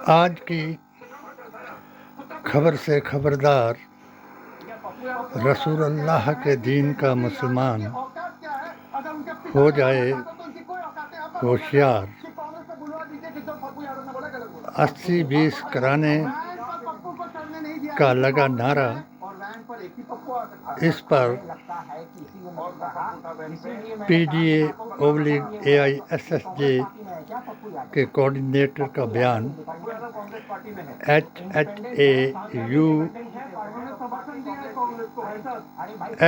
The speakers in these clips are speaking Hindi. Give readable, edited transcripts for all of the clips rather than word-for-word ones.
आज की खबर से खबरदार, रसूलुल्लाह के दीन का मुसलमान हो जाए होशियार। 80-20 कराने का लगा नारा, इस पर PDA/AISSJ के कोऑर्डिनेटर का बयान।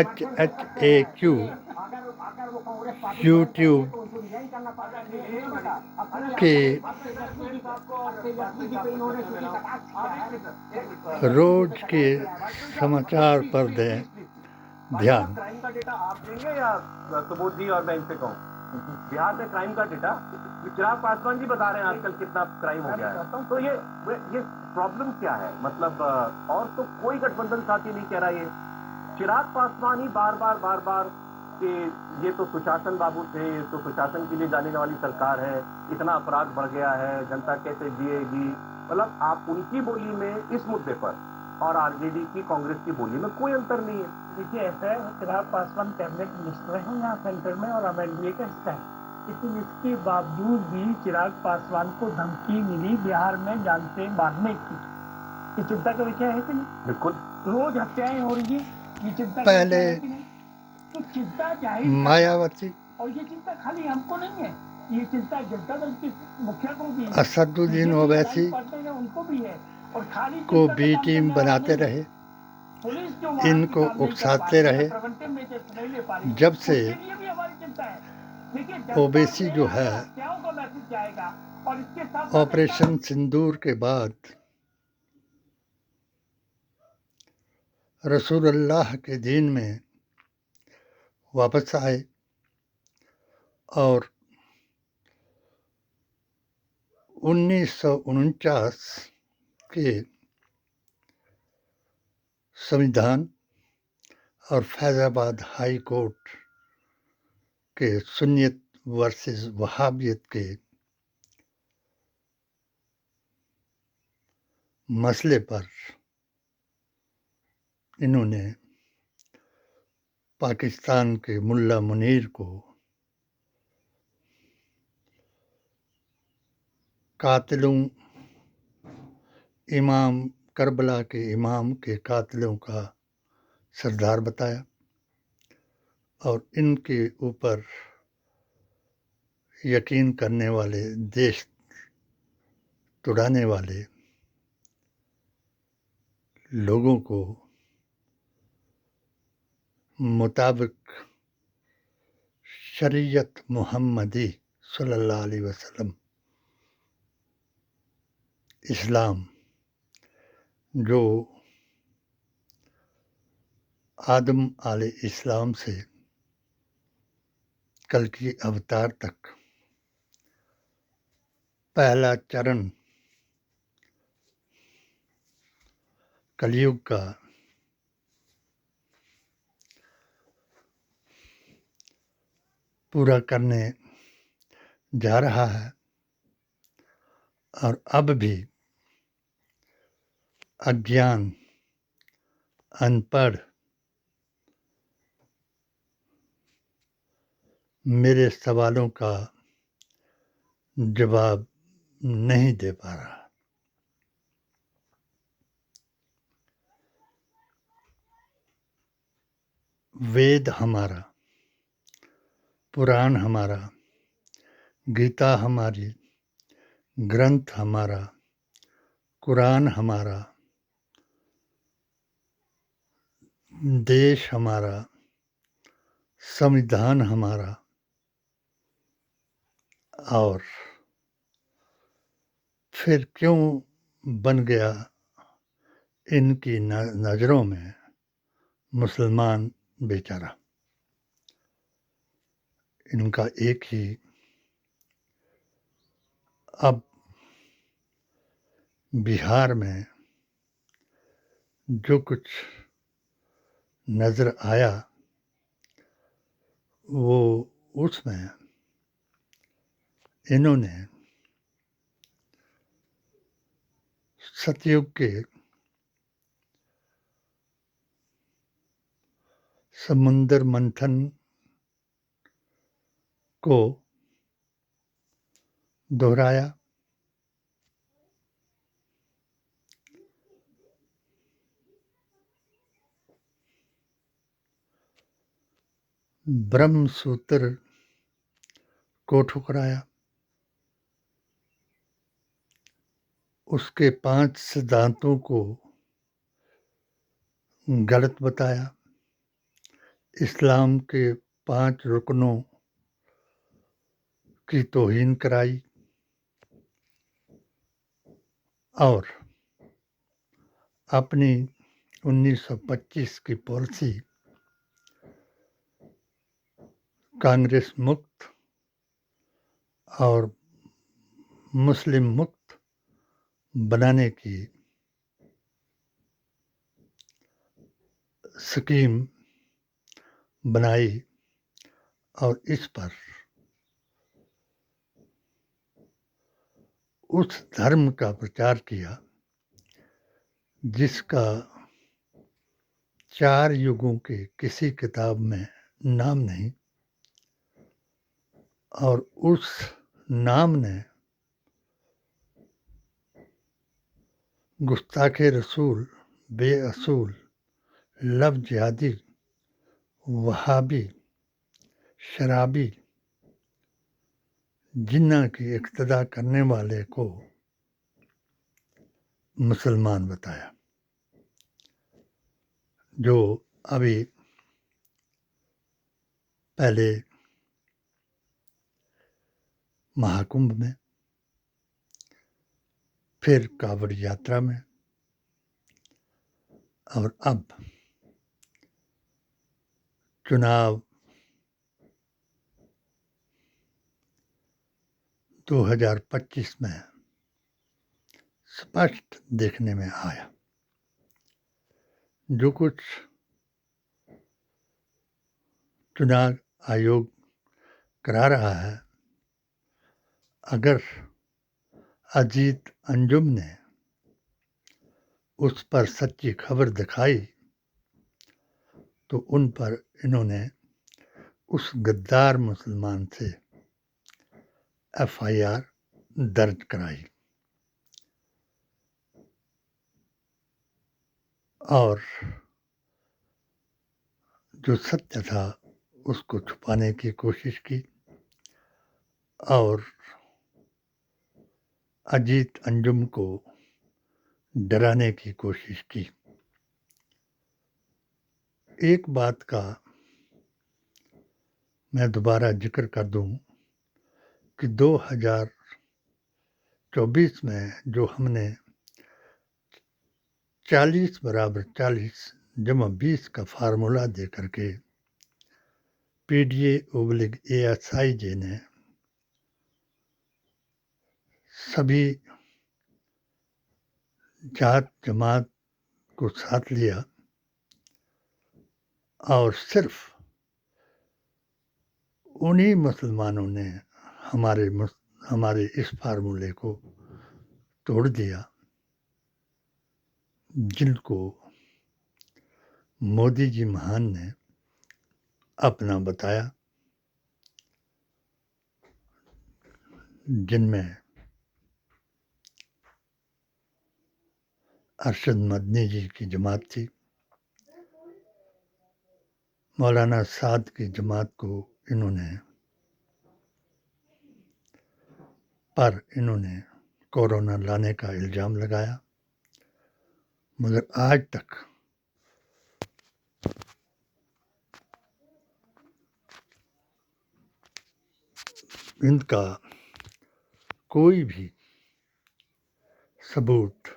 HHAQ यूट्यूब के रोज के समाचार पर दें ध्यान। क्राइम का डेटा आप देंगे या सुबोध जी और मैं इनसे कहूँ? बिहार में क्राइम का डेटा चिराग पासवान जी बता रहे हैं आजकल कितना क्राइम हो गया है। तो ये प्रॉब्लम क्या है? मतलब और तो कोई गठबंधन साथी नहीं कह रहा। ये चिराग पासवान ही बार बार कि ये तो सुशासन बाबू थे, ये तो सुशासन के लिए जाने वाली सरकार है, इतना अपराध बढ़ गया है, जनता कैसे जिएगी। मतलब आप उनकी बोली में इस मुद्दे पर और आरजेडी की, कांग्रेस की बोली में कोई अंतर नहीं है। देखिए, ऐसा है, चिराग पासवान कैबिनेट मिनिस्टर हैं यहाँ सेंटर में और अब एनडीए का हिस्सा है, लेकिन इसके बावजूद भी चिराग पासवान को धमकी मिली बिहार में जान से मारने की। ये चिंता का विषय है कि नहीं? बिल्कुल। रोज हत्याएं हो रही है, ये चिंता पहले तो चिंता जाहिर मायावती और ये चिंता खाली हमको नहीं है, ये चिंता जनता दल के मुखिया को भी है, असदुद्दीन ओवैसी उनको भी है। और खाली को बी टीम बनाते रहे, इनको उकसाते रहे। जब से ओवैसी जो है ऑपरेशन सिंदूर के बाद रसूलुल्लाह के दीन में वापस आए और 1949 के संविधान और फैज़ाबाद हाई कोर्ट के सुन्नियत वर्सेस वहाबियत के मसले पर इन्होंने पाकिस्तान के मुल्ला मुनीर को कातिलों, इमाम करबला के इमाम के कातिलों का सरदार बताया और इनके ऊपर यकीन करने वाले, देश तुड़ाने वाले लोगों को मुताबिक शरीयत मुहम्मदी सल्लल्लाहु अलैहि वसल्लम, इस्लाम, जो आदम अलैहिस्सलाम से कल की अवतार तक पहला चरण कलयुग का पूरा करने जा रहा है और अब भी अज्ञान, अनपढ़ मेरे सवालों का जवाब नहीं दे पा रहा। वेद हमारा, पुराण हमारा, गीता हमारी, ग्रंथ हमारा, कुरान हमारा, देश हमारा, संविधान हमारा, और फिर क्यों बन गया इनकी नज़रों में मुसलमान बेचारा? इनका एक ही अब बिहार में जो कुछ नज़र आया वो उसमें इन्होंने सतयुग के समुद्र मंथन को दोहराया। ब्रह्म सूत्र को ठुकराया। उसके 5 सिद्धांतों को गलत बताया। इस्लाम के 5 रुकनों की तौहीन कराई और अपनी 1925 की पॉलिसी कांग्रेस मुक्त और मुस्लिम मुक्त बनाने की स्कीम बनाई और इस पर उस धर्म का प्रचार किया जिसका 4 युगों के किसी किताब में नाम नहीं, और उस नाम ने गुस्ताखे रसूल, बेअसूल, लव जिहादी, वहाबी, शराबी, जिन्ना की इक्तदा करने वाले को मुसलमान बताया। जो अभी पहले महाकुंभ में, फिर कांवड़ यात्रा में और अब चुनाव 2025 में स्पष्ट देखने में आया। जो कुछ चुनाव आयोग करा रहा है, अगर अजीत अंजुम ने उस पर सच्ची खबर दिखाई तो उन पर इन्होंने उस गद्दार मुसलमान से FIR दर्ज कराई और जो सत्य था उसको छुपाने की कोशिश की और अजीत अंजुम को डराने की कोशिश की। एक बात का मैं दोबारा जिक्र कर दूं कि 2024 में जो हमने 40 बराबर 40 जमा 20 का फार्मूला दे करके PDA/ASIJ ने सभी जात जमात को साथ लिया और सिर्फ उन्हीं मुसलमानों ने हमारे इस फार्मूले को तोड़ दिया जिनको मोदी जी महान ने अपना बताया, जिनमें अरशद मदनी जी की जमात थी, मौलाना साद की जमात को इन्होंने कोरोना लाने का इल्ज़ाम लगाया, मगर आज तक इनका कोई भी सबूत